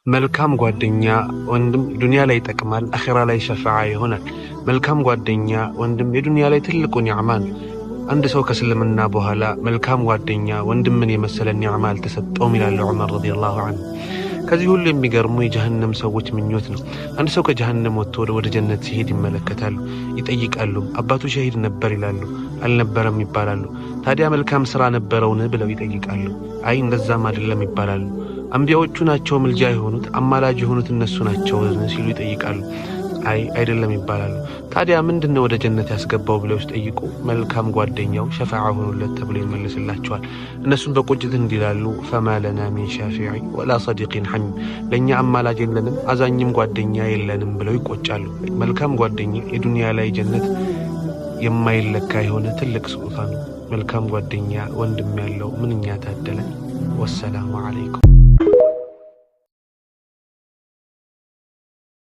መልካም ጓደኛ ወንድም ዱንያ ላይ ይጠቅማል፣ አኺራ ላይ ሸፋዓ ይሆናል። መልካም ጓደኛ ወንድም የዱንያ ላይ ትልቁ ኒዕማ ነው። አንድ ሰው ከእስልምና በኋላ መልካም ጓደኛ ወንድምን የመሰለ ኒዕማ አልተሰጠውም ይላል ዑመር ረዲየላሁ ዐንሁ። ከዚህ ሁሉ የሚገርሙ የጀሃነም ሰዎች ምኞት ነው። አንድ ሰው ከጀሃነም ወጥቶ ወደ ጀነት ሲሄድ ይመለከታሉ፣ ይጠይቃሉ። አባቱ ሸሂድ ነበር ይላሉ፣ አልነበረም ይባላሉ። ታዲያ መልካም ስራ ነበረውን ብለው ይጠይቃሉ። አይ እንደዛም አይደለም ይባላሉ። አንቢያዎቹ ናቸው ምልጃ የሆኑት አማላጅ የሆኑት እነሱ ናቸው ሲሉ ይጠይቃሉ። አይ አይደለም ይባላሉ። ታዲያ ምንድነው ወደ ጀነት ያስገባው ብለው ሲጠይቁ መልካም ጓደኛው ሸፋዓ ሆኖለት ተብሎ ይመለስላቸዋል። እነሱም በቁጭት እንዲላሉ ፈማ ለና ሚን ሻፊዒ ወላ ሰዲቂን ሐሚም፣ ለኛ አማላጅ የለንም አዛኝም ጓደኛ የለንም ብለው ይቆጫሉ። መልካም ጓደኛ የዱንያ ላይ ጀነት የማይለካ የሆነ ትልቅ ስጦታ ነው። መልካም ጓደኛ ወንድም ያለው ምንኛ ታደለ። ወሰላሙ አለይኩም።